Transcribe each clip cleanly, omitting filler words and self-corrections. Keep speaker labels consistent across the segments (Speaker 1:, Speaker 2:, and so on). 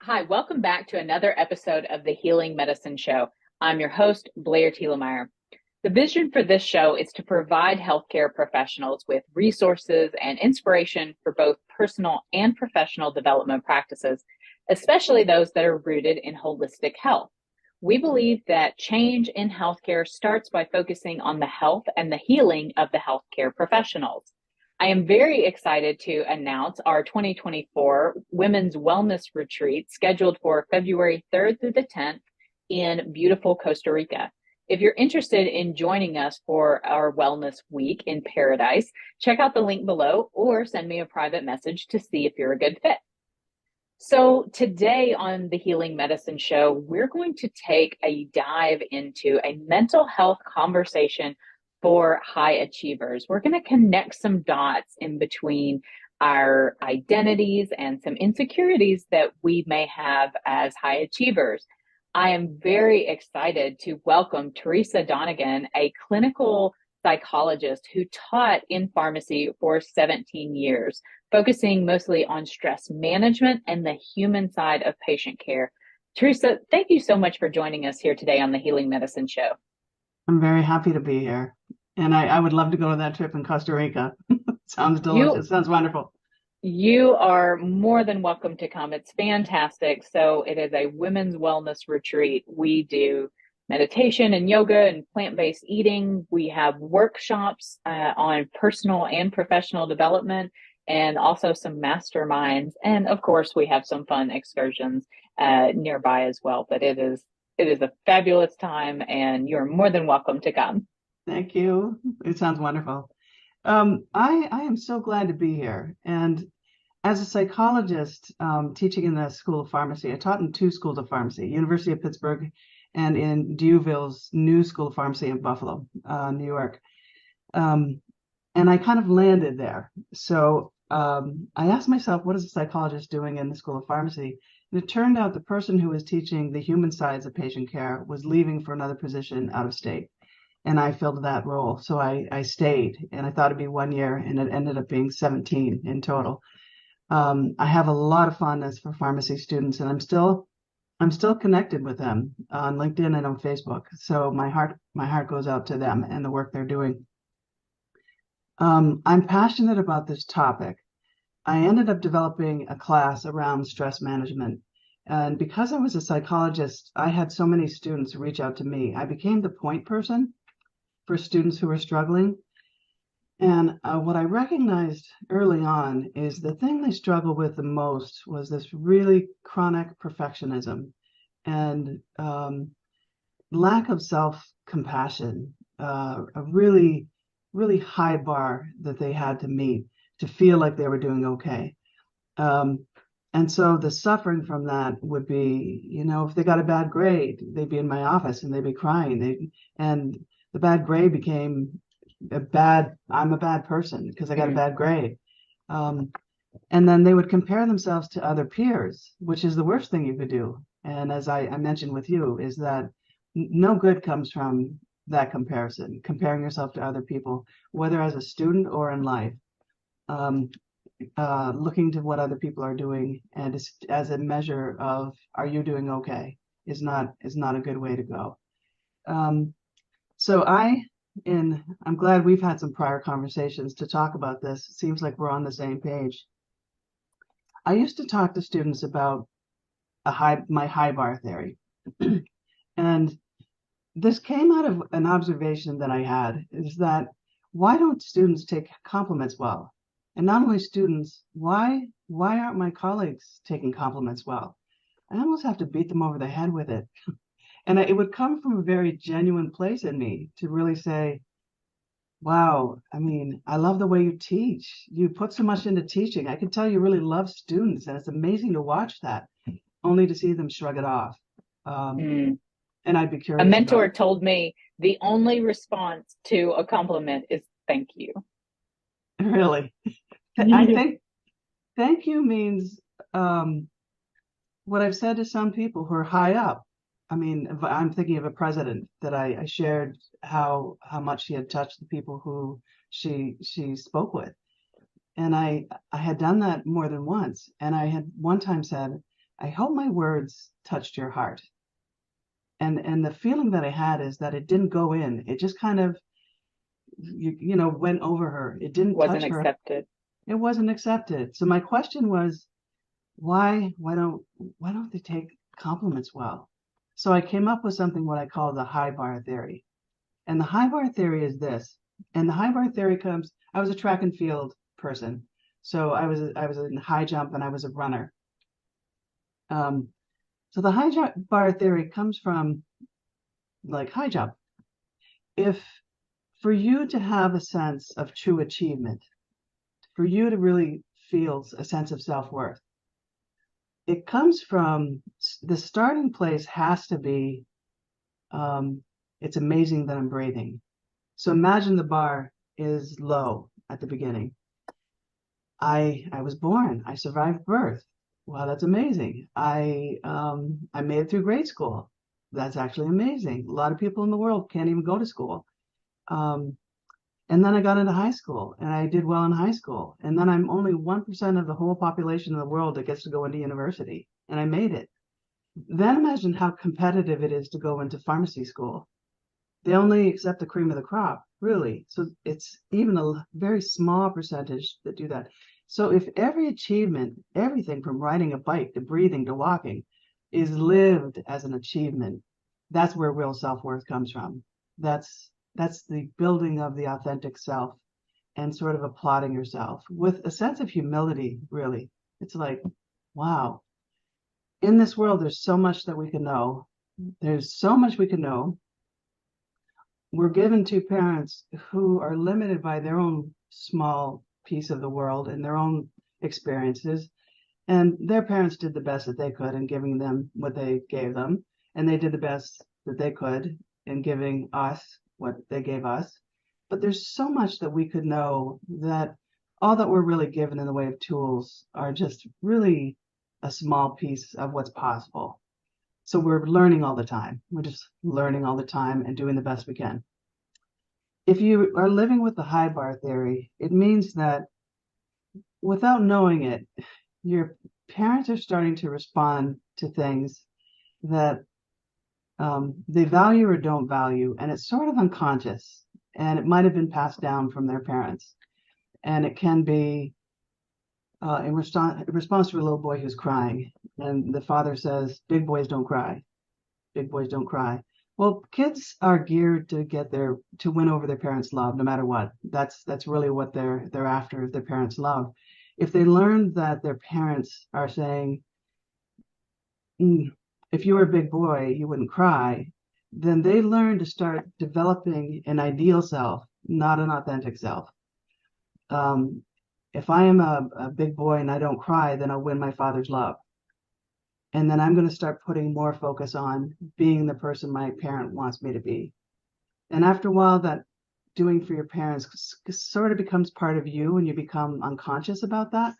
Speaker 1: Hi, welcome back to another episode of the Healing Medicine Show. I'm your host, Blair Thielemeyer. The vision for this show is to provide healthcare professionals with resources and inspiration for both personal and professional development practices, especially those that are rooted in holistic health. We believe that change in healthcare starts by focusing on the health and the healing of the healthcare professionals. I am very excited to announce our 2024 Women's Wellness Retreat scheduled for February 3rd through the 10th in beautiful Costa Rica. If you're interested in joining us for our Wellness Week in Paradise, check out the link below or send me a private message to see if you're a good fit. So today on the Healing Medicine Show, we're going to take a dive into a mental health conversation for high achievers. We're going to connect some dots in between our identities and some insecurities that we may have as high achievers. I am very excited to welcome Teresa Donegan, a clinical psychologist who taught in pharmacy for 17 years, focusing mostly on stress management and the human side of patient care. Teresa, thank you so much for joining us here today on the Healing Medicine Show.
Speaker 2: I'm very happy to be here. And I would love to go to that trip in Costa Rica. Sounds
Speaker 1: You
Speaker 2: delicious. Sounds wonderful.
Speaker 1: You are more than welcome to come. It's fantastic. So it is a women's wellness retreat. We do meditation and yoga and plant-based eating. We have workshops on personal and professional development and also some masterminds. And of course, we have some fun excursions nearby as well. But it is a fabulous time and you're more than welcome to come.
Speaker 2: Thank you. It sounds wonderful. I am so glad to be here. And as a psychologist teaching in the School of Pharmacy, I taught in two schools of pharmacy, University of Pittsburgh and in Dewville's new School of Pharmacy in Buffalo, New York. And I kind of landed there. So I asked myself, what is a psychologist doing in the School of Pharmacy? And it turned out the person who was teaching the human sides of patient care was leaving for another position out of state. And I filled that role. So I stayed, and I thought it'd be 1 year, and it ended up being 17 in total. I have a lot of fondness for pharmacy students, and I'm still connected with them on LinkedIn and on Facebook. So my heart goes out to them and the work they're doing. I'm passionate about this topic. I ended up developing a class around stress management. And because I was a psychologist, I had so many students reach out to me. I became the point person for students who were struggling. And what I recognized early on is the thing they struggled with the most was this really chronic perfectionism and lack of self-compassion, a really, really high bar that they had to meet to feel like they were doing okay. And so the suffering from that would be, if they got a bad grade, they'd be in my office and they'd be crying. And the bad grade became I'm a bad person because I got a bad grade. And then they would compare themselves to other peers, which is the worst thing you could do. And as I mentioned with you, is that no good comes from that comparison, comparing yourself to other people, whether as a student or in life. Looking to what other people are doing and as a measure of are you doing okay is not a good way to go. So I'm glad we've had some prior conversations to talk about this. It seems like we're on the same page. I used to talk to students about my high bar theory. And this came out of an observation that I had is that why don't students take compliments well? And not only students, why aren't my colleagues taking compliments well? I almost have to beat them over the head with it. And it would come from a very genuine place in me to really say, wow, I mean, I love the way you teach. You put so much into teaching. I can tell you really love students, and it's amazing to watch that, only to see them shrug it off. And I'd be
Speaker 1: A
Speaker 2: curious
Speaker 1: mentor
Speaker 2: about.
Speaker 1: told me the only response to a compliment is thank you.
Speaker 2: Really, I think thank you means what I've said to some people who are high up. I mean, I'm thinking of a president that I shared how much she had touched the people who she spoke with. And I had done that more than once. And I had one time said, I hope my words touched your heart. And the feeling that I had is that it didn't go in. It just kind of, went over her. It didn't
Speaker 1: Wasn't
Speaker 2: touch her.
Speaker 1: accepted.
Speaker 2: It wasn't accepted. So my question was, why don't they take compliments well? So I came up with something what I call the high bar theory. And the high bar theory is this. And the high bar theory I was a track and field person. So I was in high jump and I was a runner. Um, so the high bar theory comes from like high jump. If for you to have a sense of true achievement, for you to really feel a sense of self-worth, it comes from the starting place has to be, um, it's amazing that I'm breathing. So imagine the bar is low at the beginning. I was born. I survived birth. Wow, that's amazing. I made it through grade school. That's actually amazing. A lot of people in the world can't even go to school. Um, and then I got into high school and I did well in high school. And then I'm only 1% of the whole population in the world that gets to go into university. And I made it. Then imagine how competitive it is to go into pharmacy school. They only accept the cream of the crop, really. So it's even a very small percentage that do that. So if every achievement, everything from riding a bike to breathing to walking, is lived as an achievement, that's where real self-worth comes from. That's the building of the authentic self and sort of applauding yourself with a sense of humility, really. It's like, wow, in this world, there's so much that we can know. There's so much we can know. We're given to parents who are limited by their own small piece of the world and their own experiences. And their parents did the best that they could in giving them what they gave them. And they did the best that they could in giving us what they gave us. But there's so much that we could know that all that we're really given in the way of tools are just really a small piece of what's possible. So we're learning all the time. We're just learning all the time and doing the best we can. If you are living with the high bar theory, it means that without knowing it, your parents are starting to respond to things that they value or don't value, and it's sort of unconscious, and it might have been passed down from their parents, and it can be in response to a little boy who's crying, and the father says, "Big boys don't cry. Big boys don't cry." Well, kids are geared to win over their parents' love, no matter what. That's really what they're after, their parents' love. If they learn that their parents are saying, if you were a big boy, you wouldn't cry, then they learn to start developing an ideal self, not an authentic self. Um, if I am a big boy and I don't cry, then I'll win my father's love. And then I'm going to start putting more focus on being the person my parent wants me to be. And after a while, that doing for your parents sort of becomes part of you and you become unconscious about that.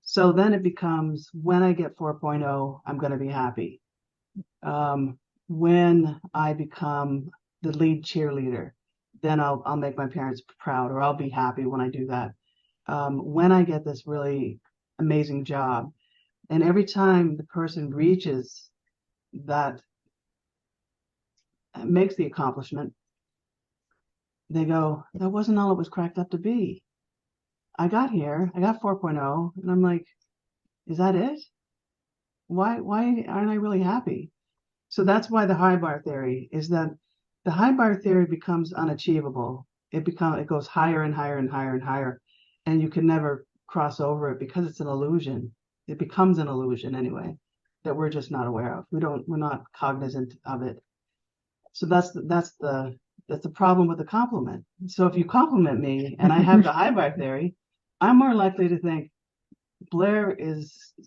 Speaker 2: So then it becomes when I get 4.0, I'm going to be happy. When I become the lead cheerleader, then I'll make my parents proud, or I'll be happy when I do that. When I get this really amazing job, and every time the person reaches that, makes the accomplishment, they go, that wasn't all it was cracked up to be. I got here, I got 4.0, and I'm like, is that it? Why aren't I really happy? So that's why the high bar theory is that the high bar theory becomes unachievable. It goes higher and higher and higher and higher, and you can never cross over it because it's an illusion. It becomes an illusion anyway that we're just not aware of. We're not cognizant of it. So that's the problem with the compliment. So if you compliment me and I have the high bar theory, I'm more likely to think Blair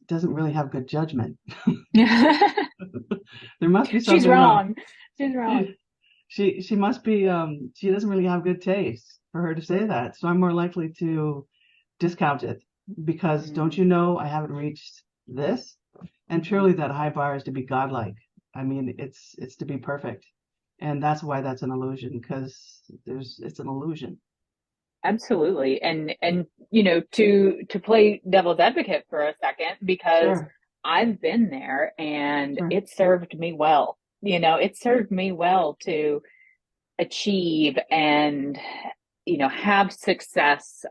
Speaker 2: doesn't really have good judgment. There must be
Speaker 1: She's
Speaker 2: something wrong.
Speaker 1: wrong. She's wrong.
Speaker 2: She must be she doesn't really have good taste for her to say that. So I'm more likely to discount it because don't you know I haven't reached this? And truly that high bar is to be godlike. I mean, it's to be perfect. And that's why that's an illusion, because it's an illusion.
Speaker 1: Absolutely. And to play devil's advocate for a second, because
Speaker 2: Sure,
Speaker 1: I've been there and
Speaker 2: sure.
Speaker 1: it served me well. It served me well to achieve and have success,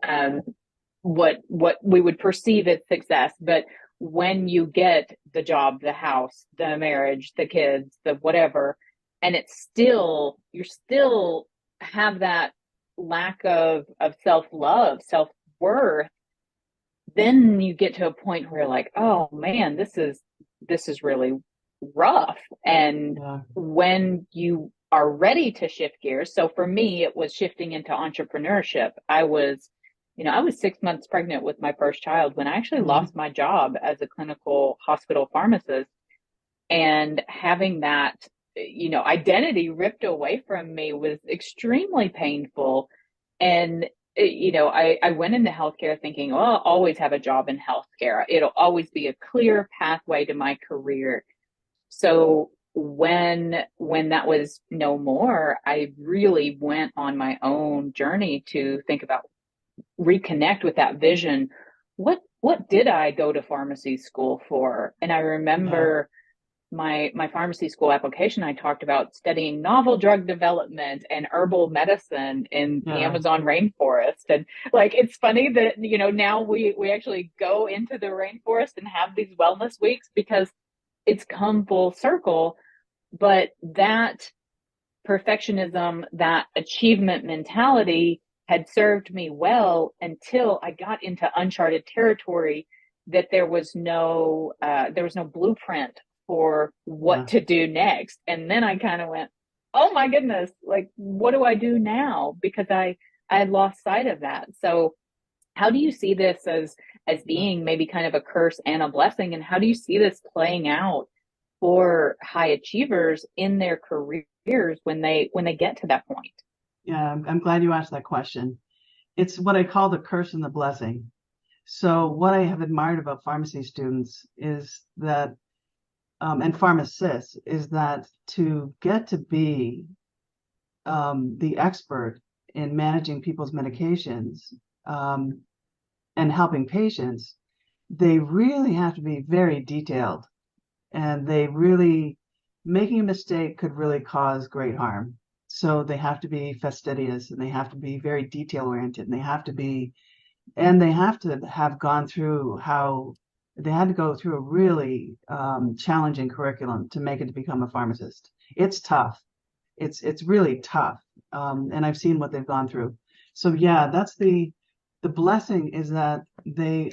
Speaker 1: what we would perceive as success. But when you get the job, the house, the marriage, the kids, the whatever, and it's still you're still have that lack of self-love, self-worth, then you get to a point where you're like, oh man, this is really rough. And
Speaker 2: Yeah,
Speaker 1: when you are ready to shift gears, so for me, it was shifting into entrepreneurship. I was 6 months pregnant with my first child when I actually
Speaker 2: hmm,
Speaker 1: lost my job as a clinical hospital pharmacist, and having that identity ripped away from me was extremely painful. And I went into healthcare thinking, well, I'll always have a job in healthcare, it'll always be a clear pathway to my career. So when that was no more, I really went on my own journey to think about, reconnect with that vision. What did I go to pharmacy school for? And I
Speaker 2: yeah,
Speaker 1: remember my pharmacy school application, I talked about studying novel drug development and herbal medicine in the
Speaker 2: yeah,
Speaker 1: Amazon rainforest. And like, it's funny that, now we actually go into the rainforest and have these wellness weeks because it's come full circle. But that perfectionism, that achievement mentality had served me well until I got into uncharted territory, that there was no blueprint for what
Speaker 2: yeah.
Speaker 1: to do next. And then I kind of went, oh my goodness, like what do I do now? Because I had lost sight of that. So how do you see this as being maybe kind of a curse and a blessing? And how do you see this playing out for high achievers in their careers when they get to that point?
Speaker 2: Yeah, I'm glad you asked that question. It's what I call the curse and the blessing. So, what I have admired about pharmacy students is that, and pharmacists, is that to get to be the expert in managing people's medications um, and helping patients, they really have to be very detailed, and they really, making a mistake could really cause great harm. So they have to be fastidious, and they have to be very detail oriented, and they have to have gone through how they had to go through a really challenging curriculum to make it to become a pharmacist. It's tough. It's really tough, and I've seen what they've gone through. So yeah, that's the blessing, is that they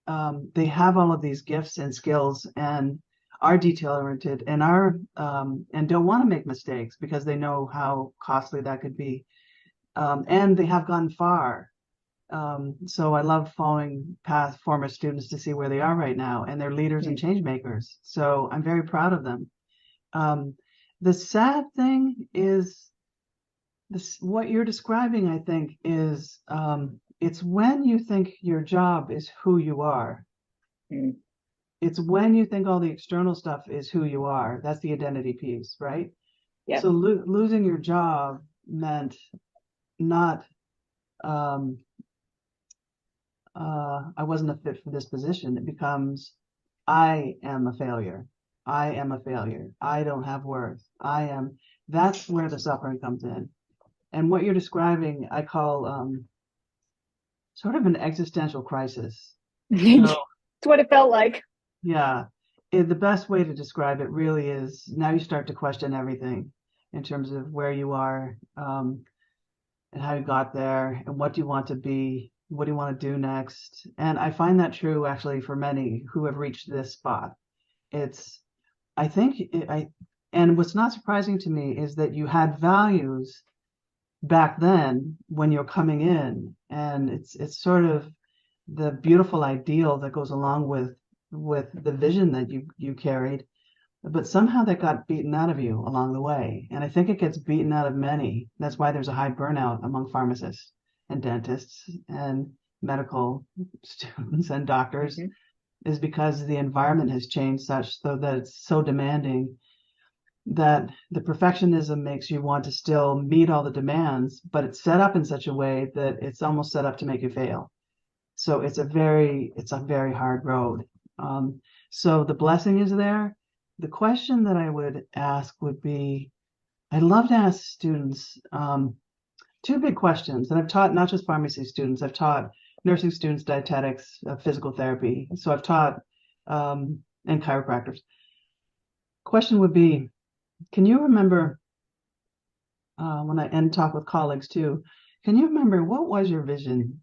Speaker 2: have all of these gifts and skills and are detail oriented and are and don't want to make mistakes because they know how costly that could be, and they have gone far. So I love following past former students to see where they are right now, and they're leaders and
Speaker 1: Mm.
Speaker 2: change makers. So I'm very proud of them. Um, the sad thing is this, what you're describing, I think, is it's when you think your job is who you are.
Speaker 1: Mm.
Speaker 2: It's when you think all the external stuff is who you are. That's the identity piece, right?
Speaker 1: Yes.
Speaker 2: So losing your job meant not um, I wasn't a fit for this position. It becomes, I am a failure. I am a failure. I don't have worth. I am. That's where the suffering comes in. And what you're describing, I call sort of an existential crisis. So,
Speaker 1: It's what it felt like.
Speaker 2: yeah, the best way to describe it really is now you start to question everything in terms of where you are, and how you got there, and what do you want to be, what do you want to do next. And I find that true actually for many who have reached this spot. It's, I think, and what's not surprising to me is that you had values back then when you're coming in, and it's sort of the beautiful ideal that goes along with the vision that you carried, but somehow that got beaten out of you along the way. And I think it gets beaten out of many. That's why there's a high burnout among pharmacists and dentists and medical students and doctors,
Speaker 1: Mm-hmm.
Speaker 2: is because the environment has changed such so that it's so demanding. that the perfectionism makes you want to still meet all the demands, but it's set up in such a way that it's almost set up to make you fail. So it's a very hard road. So the blessing is there. The question that I would ask would be, I'd love to ask students two big questions. And I've taught not just pharmacy students, I've taught nursing students, dietetics, physical therapy. So I've taught and chiropractors. Question would be, can you remember when I and talk with colleagues too, can you remember what was your vision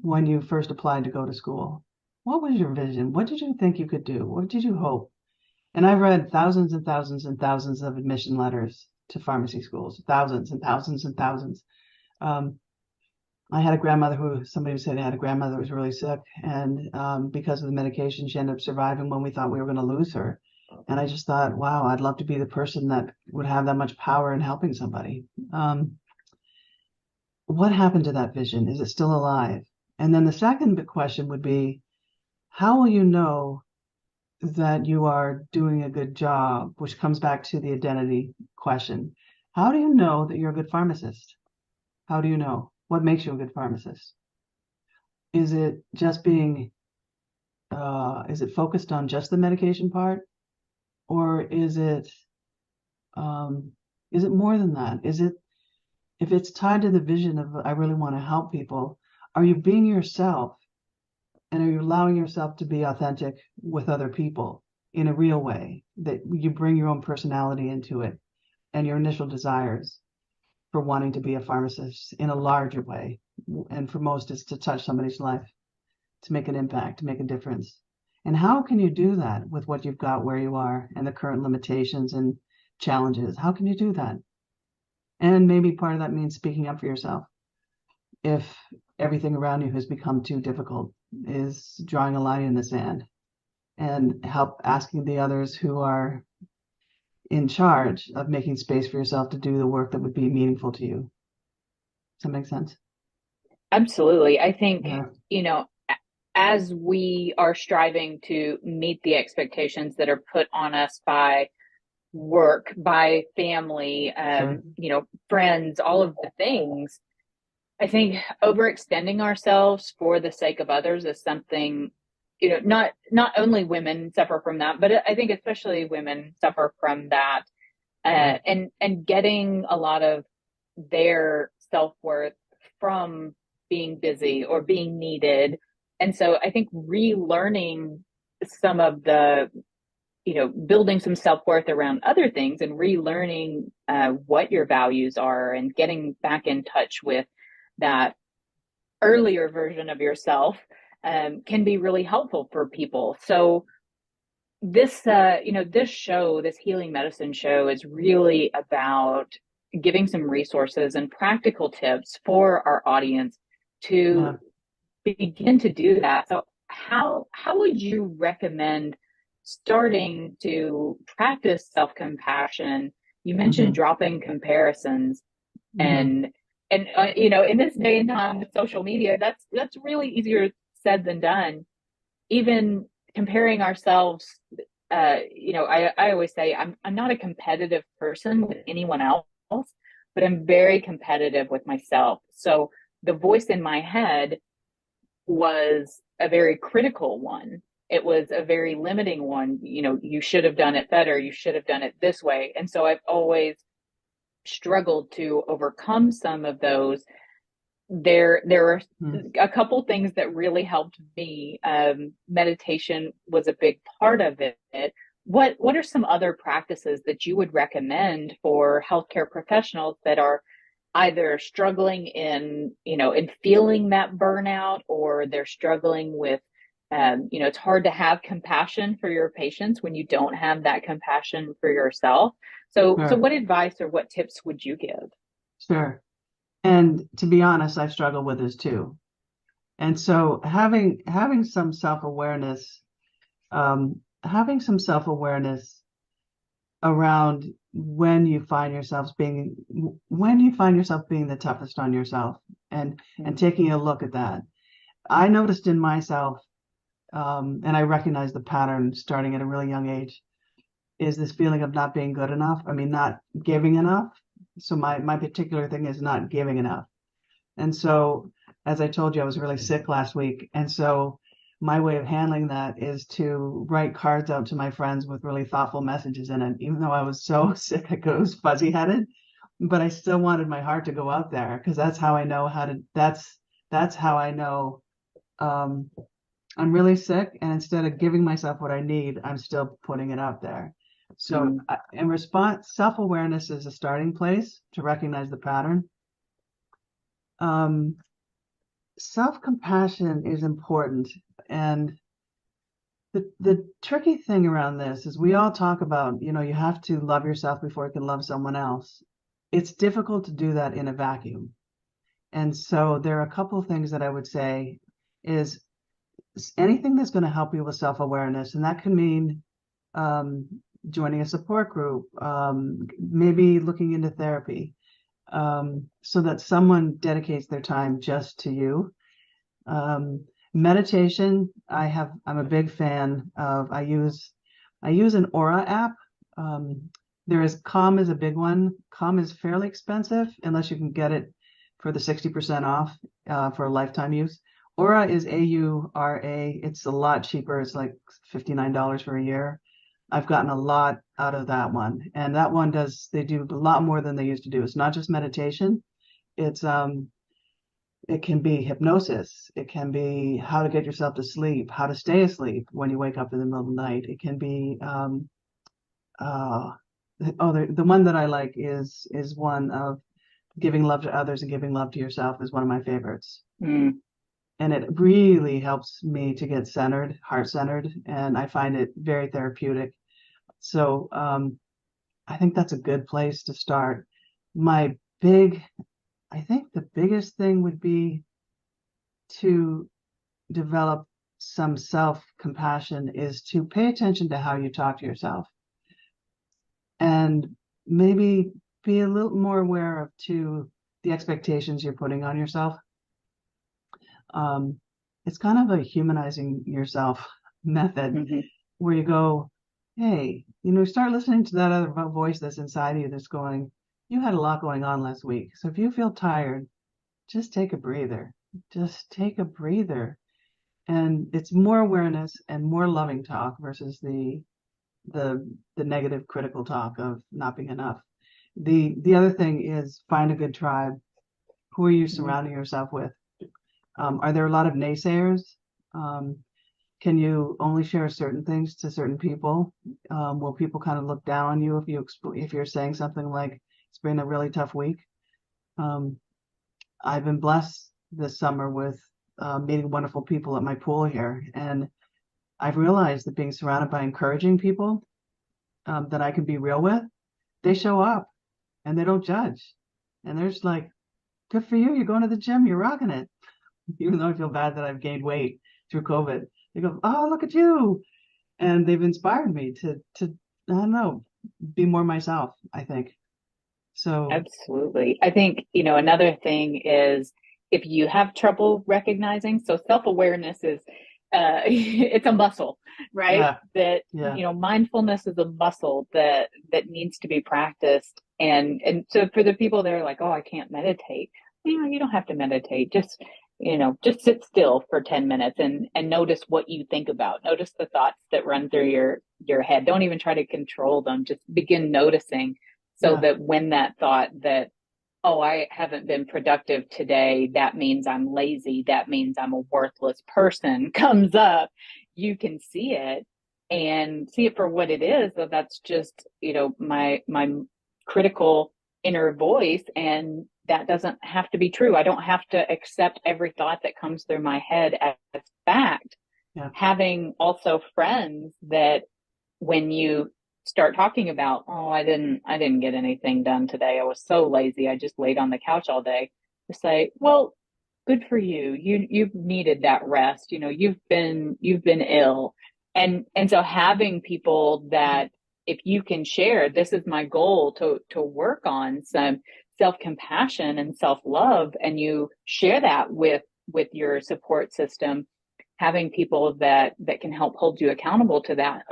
Speaker 2: when you first applied to go to school? What was your vision? What did you think you could do? What did you hope? And I've read thousands and thousands and thousands of admission letters to pharmacy schools, thousands and thousands and thousands. Um, I had a grandmother somebody who said they had a grandmother who was really sick, and because of the medication, she ended up surviving when we thought we were going to lose her. And I just thought, wow, I'd love to be the person that would have that much power in helping somebody. What happened to that vision? Is it still alive? And then the second big question would be, how will you know that you are doing a good job, which comes back to the identity question. How do you know that you're a good pharmacist? How do you know? What makes you a good pharmacist? Is it just is it focused on just the medication part? Or is it more than that? If it's tied to the vision of, I really want to help people, are you being yourself? And are you allowing yourself to be authentic with other people in a real way, that you bring your own personality into it and your initial desires for wanting to be a pharmacist in a larger way? And for most, it's to touch somebody's life, to make an impact, to make a difference. And how can you do that with what you've got where you are and the current limitations and challenges? How can you do that? And maybe part of that means speaking up for yourself. If everything around you has become too difficult, is drawing a line in the sand and help asking the others who are in charge of making space for yourself to do the work that would be meaningful to you. Does that make sense?
Speaker 1: Absolutely. I think,
Speaker 2: Yeah,
Speaker 1: you know, as we are striving to meet the expectations that are put on us by work, by family,
Speaker 2: sure.
Speaker 1: friends, all of the things, I think overextending ourselves for the sake of others is something, not only women suffer from that, but I think especially women suffer from that.
Speaker 2: Yeah,
Speaker 1: And getting a lot of their self-worth from being busy or being needed. And so I think relearning some of the, building some self-worth around other things and relearning what your values are and getting back in touch with that earlier version of yourself can be really helpful for people. So this show, this healing medicine show, is really about giving some resources and practical tips for our audience to
Speaker 2: yeah.
Speaker 1: begin to do that. So how would you recommend starting to practice self-compassion? You mentioned
Speaker 2: Mm-hmm.
Speaker 1: dropping comparisons,
Speaker 2: Mm-hmm.
Speaker 1: and in this day and time with social media, that's really easier said than done. Even comparing ourselves, I always say I'm not a competitive person with anyone else, but I'm very competitive with myself. So the voice in my head was a very critical one. It was a very limiting one. You should have done it better. You should have done it this way. And so I've always struggled to overcome some of those. There are
Speaker 2: Mm-hmm.
Speaker 1: a couple things that really helped me. Meditation was a big part of it. What are some other practices that you would recommend for healthcare professionals that are either struggling in feeling that burnout, or they're struggling with, it's hard to have compassion for your patients when you don't have that compassion for yourself. So
Speaker 2: Sure,
Speaker 1: what advice or what tips would you give?
Speaker 2: sure. And to be honest, I've struggled with this too. And so having some self-awareness, around when you find yourself being the toughest on yourself, and
Speaker 1: Mm.
Speaker 2: taking a look at that. I noticed in myself, and I recognized the pattern starting at a really young age. is this feeling of not being good enough. I mean, not giving enough. So my particular thing is not giving enough. And so, as I told you, I was really sick last week. And so my way of handling that is to write cards out to my friends with really thoughtful messages in it. Even though I was so sick, I was fuzzy headed, but I still wanted my heart to go out there because that's how I know how to, that's how I know um, I'm really sick. And instead of giving myself what I need, I'm still putting it out there. So
Speaker 1: Mm,
Speaker 2: in response, self-awareness is a starting place to recognize the pattern. Um, Self-compassion is important. And the tricky thing around this is we all talk about, you have to love yourself before you can love someone else. It's difficult to do that in a vacuum. And so there are a couple of things that I would say is anything that's going to help you with self-awareness, and that can mean um, joining a support group, maybe looking into therapy, so that someone dedicates their time just to you. Um, Meditation, I'm a big fan of. I use an Aura app. Um, there is Calm is a big one. Calm is fairly expensive unless you can get it for the 60% off for lifetime use. Aura is AURA. It's a lot cheaper. It's like $59 for a year. I've gotten a lot out of that one. And that one they do a lot more than they used to do. It's not just meditation. It's it can be hypnosis. It can be how to get yourself to sleep, how to stay asleep when you wake up in the middle of the night. It can be uh, the one that I like is one of giving love to others and giving love to yourself is one of my favorites.
Speaker 1: mm,
Speaker 2: And it really helps me to get centered, heart centered, and I find it very therapeutic. So I think that's a good place to start. My big, I think the biggest thing would be to develop some self-compassion is to pay attention to how you talk to yourself and maybe be a little more aware of to the expectations you're putting on yourself. Um, it's kind of a humanizing yourself method
Speaker 1: mhm.
Speaker 2: where you go, hey, start listening to that other voice that's inside you that's going, you had a lot going on last week. So if you feel tired, just take a breather. Just take a breather. And it's more awareness and more loving talk versus the negative critical talk of not being enough. The other thing is find a good tribe. Who are you
Speaker 1: Mhm.
Speaker 2: surrounding yourself with? Are there a lot of naysayers? Um, can you only share certain things to certain people? Will people kind of look down on you if you're saying something like it's been a really tough week? Um, I've been blessed this summer with meeting wonderful people at my pool here, and I've realized that being surrounded by encouraging people that I can be real with, they show up and they don't judge. And they're just like, good for you. You're going to the gym. You're rocking it. Even though I feel bad that I've gained weight through COVID. They go, oh, look at you. And they've inspired me to, I don't know, be more myself, I think. So,
Speaker 1: Absolutely. I think, another thing is if you have trouble recognizing, so self-awareness is it's a muscle, right?
Speaker 2: yeah,
Speaker 1: That,
Speaker 2: yeah,
Speaker 1: mindfulness is a muscle that needs to be practiced. And so for the people that are like, oh, I can't meditate, you don't have to meditate. Just sit still for 10 minutes and notice what you think about. Notice the thoughts that run through your head. Don't even try to control them. Just begin noticing so
Speaker 2: yeah,
Speaker 1: that when that thought that, oh, I haven't been productive today, that means I'm lazy, that means I'm a worthless person comes up, you can see it and see it for what it is. So that's just, my critical inner voice. And that doesn't have to be true. I don't have to accept every thought that comes through my head as fact.
Speaker 2: yeah,
Speaker 1: Having also friends that when you start talking about, oh, I didn't get anything done today, I was so lazy, I just laid on the couch all day, to say, well, good for you, you've needed that rest, you've been ill. And so having people that, if you can share, this is my goal, to work on some self-compassion and self-love, and you share that with your support system, having people that can help hold you accountable to that,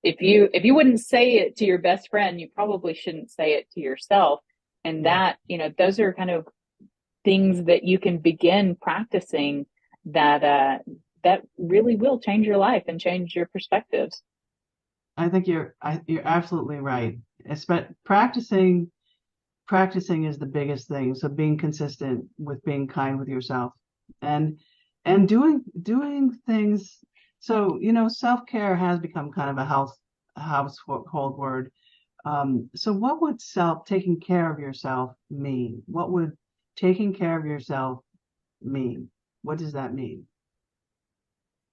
Speaker 1: if you wouldn't say it to your best friend, you probably shouldn't say it to yourself. And
Speaker 2: Yeah.
Speaker 1: that, those are kind of things that you can begin practicing that that really will change your life and change your perspectives.
Speaker 2: I think you're absolutely right. Practicing is the biggest thing. So being consistent with being kind with yourself and doing things. So, self-care has become kind of a household word. So what would taking care of yourself mean? What would taking care of yourself mean? What does that mean?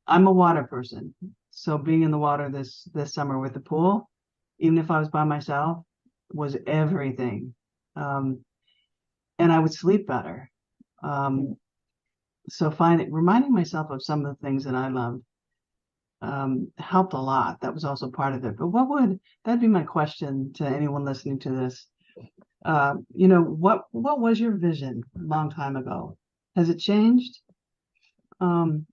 Speaker 2: I'm a water person. So being in the water this summer with the pool, even if I was by myself, was everything. Um, and I would sleep better. Um, so reminding myself of some of the things that I love helped a lot. That was also part of it. But that'd be my question to anyone listening to this. What was your vision a long time ago? Has it changed? And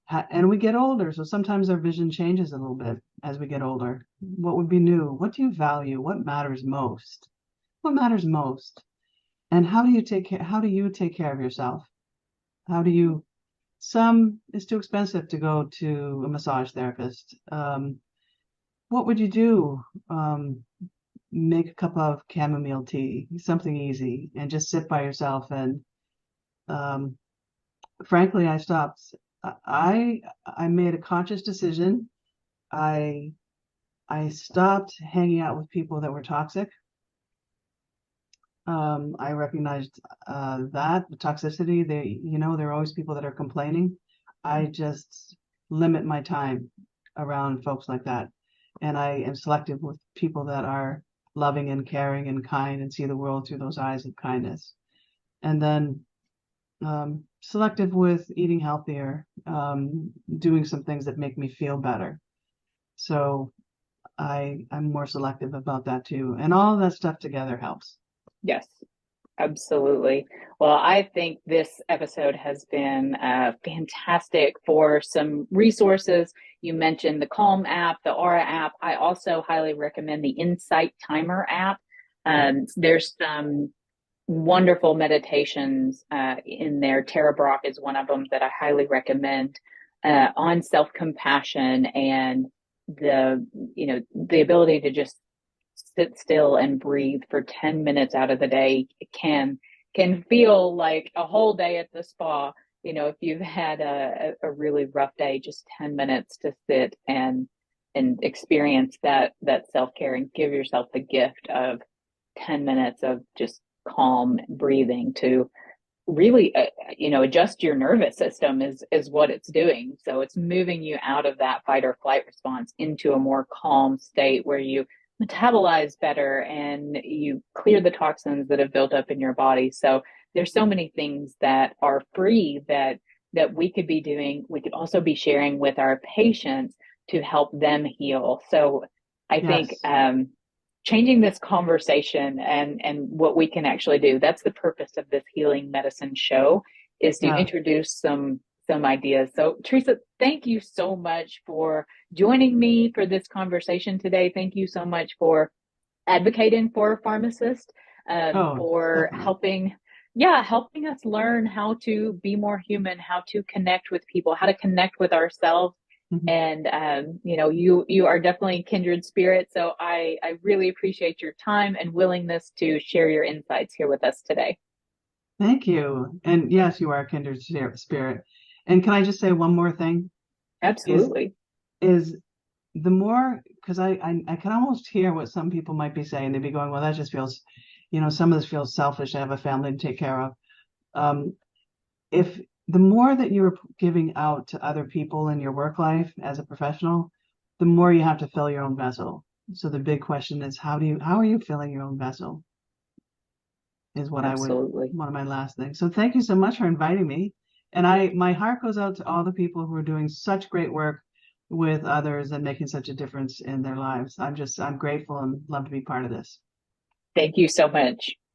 Speaker 2: we get older, so sometimes our vision changes a little bit as we get older. What would be new? What do you value? What matters most? What matters most? And how do you take care of yourself? How do you, it's too expensive to go to a massage therapist. What would you do? Make a cup of chamomile tea, something easy, and just sit by yourself. And um, frankly, I stopped. I made a conscious decision. I I stopped hanging out with people that were toxic. I recognized that the toxicity. There are always people that are complaining. I just limit my time around folks like that, and I am selective with people that are loving and caring and kind and see the world through those eyes of kindness. And then selective with eating healthier, doing some things that make me feel better. So I'm more selective about that too. And all of that stuff together helps.
Speaker 1: Yes, absolutely. Well, I think this episode has been fantastic for some resources. You mentioned the Calm app, the Aura app. I also highly recommend the Insight Timer app. There's some wonderful meditations in there. Tara Brock is one of them that I highly recommend on self-compassion and the ability to just sit still and breathe for 10 minutes out of the day can feel like a whole day at the spa. If you've had a really rough day, just 10 minutes to sit and experience that self-care and give yourself the gift of 10 minutes of just calm breathing to really adjust your nervous system is what it's doing. So it's moving you out of that fight or flight response into a more calm state where you metabolize better and you clear the toxins that have built up in your body. So there's so many things that are free that we could be doing. We could also be sharing with our patients to help them heal. So I think
Speaker 2: Yes.
Speaker 1: changing this conversation and what we can actually do. That's the purpose of this healing medicine show, is to
Speaker 2: Yeah.
Speaker 1: introduce some ideas. So Teresa, thank you so much for joining me for this conversation today. Thank you so much for advocating for pharmacists,
Speaker 2: Oh,
Speaker 1: for
Speaker 2: definitely.
Speaker 1: helping us learn how to be more human, how to connect with people, how to connect with ourselves.
Speaker 2: Mhm.
Speaker 1: And you are definitely kindred spirit. So I really appreciate your time and willingness to share your insights here with us today.
Speaker 2: Thank you. And yes, you are a kindred spirit. And can I just say one more thing? Is
Speaker 1: Absolutely.
Speaker 2: is the more because I can almost hear what some people might be saying. They'd be going, well, that just feels, some of this feels selfish. I have a family to take care of. Um, if the more that you're giving out to other people in your work life as a professional, the more you have to fill your own vessel. So the big question is, how are you filling your own vessel? Is
Speaker 1: Absolutely.
Speaker 2: one of my last things. So thank you so much for inviting me. And my heart goes out to all the people who are doing such great work with others and making such a difference in their lives. I'm grateful and love to be part of this.
Speaker 1: Thank you so much.